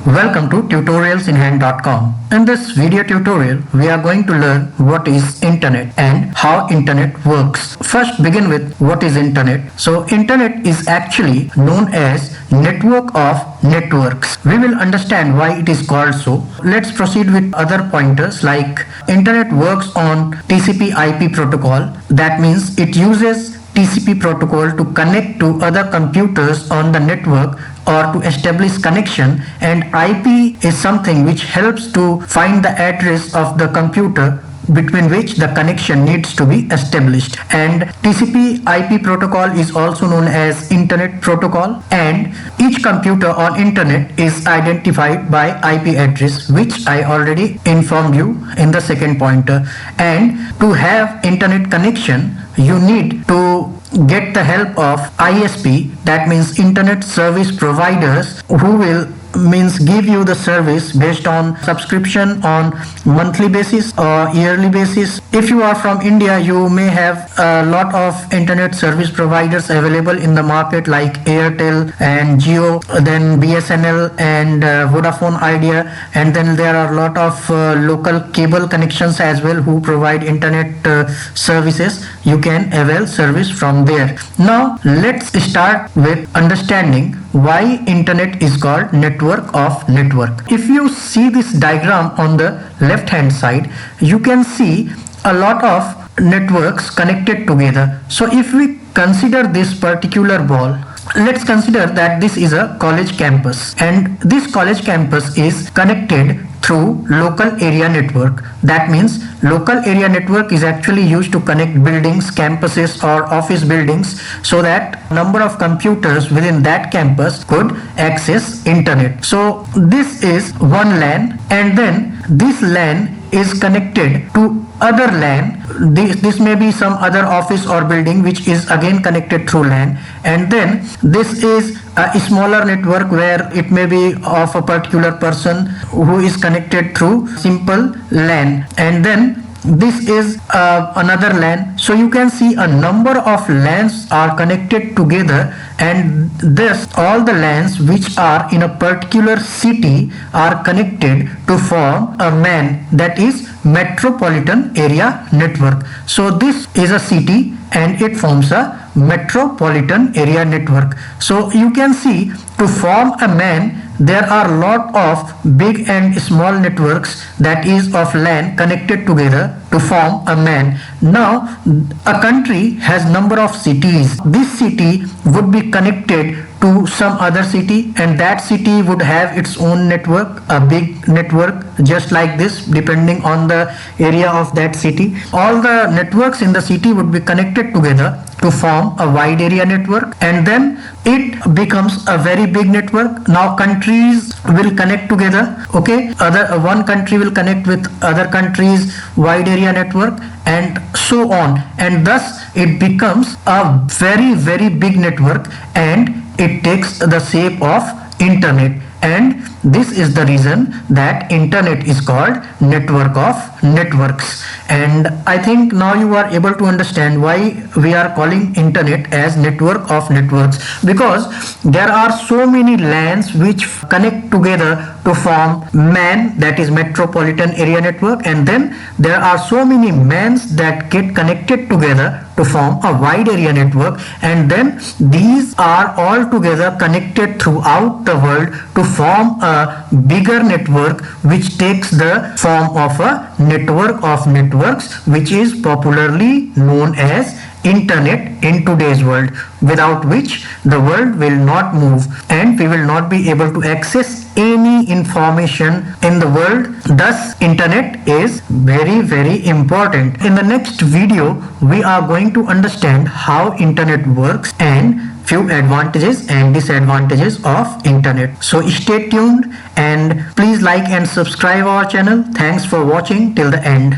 Welcome to tutorialsinhand.com. In this video tutorial, we are going to learn what is internet and how internet works. First, begin with what is internet. So, internet is actually known as network of networks. We will understand why it is called so. Let's proceed with other pointers like internet works on TCP IP protocol. That means it uses TCP protocol to connect to other computers on the network or to establish connection, and IP is something which helps to find the address of the computer between which the connection needs to be established. And TCP IP protocol is also known as internet protocol, and each computer on internet is identified by IP address, which I already informed you in the second pointer. And to have internet connection, you need to get the help of ISP, that means internet service providers, who will give you the service based on subscription on monthly basis or yearly basis. If you are from India, you may have a lot of internet service providers available in the market like Airtel and Jio, then BSNL and Vodafone Idea, and then there are a lot of local cable connections as well who provide internet services. You can avail service from there. Now let's start with understanding why internet is called network of network. If you see this diagram on the left hand side, you can see a lot of networks connected together. So if we consider this particular ball, let's consider that this is a college campus, and this college campus is connected through local area network. That means local area network is actually used to connect buildings, campuses or office buildings, so that number of computers within that campus could access internet. So this is one LAN, and then this LAN is connected to other LAN. This may be some other office or building which is again connected through LAN, and then this is a smaller network where it may be of a particular person who is connected through simple LAN, and then this is another LAN. So you can see a number of LANs are connected together, and this all the LANs which are in a particular city are connected to form a MAN, that is metropolitan area network. So this is a city and it forms a metropolitan area network. So you can see, to form a MAN there are a lot of big and small networks, that is of LAN, connected together to form a MAN. Now a country has number of cities. This city would be connected to some other city, and that city would have its own network, a big network just like this, depending on the area of that city. All the networks in the city would be connected together to form a wide area network, and then it becomes a very big network. Now countries will connect together, okay, one country will connect with other countries wide area network, and so on, and thus it becomes a very big network, and it takes the shape of internet. And this is the reason that internet is called network of networks. And I think now you are able to understand why we are calling internet as network of networks, because there are so many LANs which connect together to form MAN, that is metropolitan area network, and then there are so many MANs that get connected together to form a wide area network, and then these are all together connected throughout the world to form a bigger network which takes the form of a network of networks, which is popularly known as internet in today's world, without which the world will not move and we will not be able to access any information in the world. Thus internet is very important. In the next video we are going to understand how internet works and few advantages and disadvantages of internet. So stay tuned and please like and subscribe our channel. Thanks for watching till the end.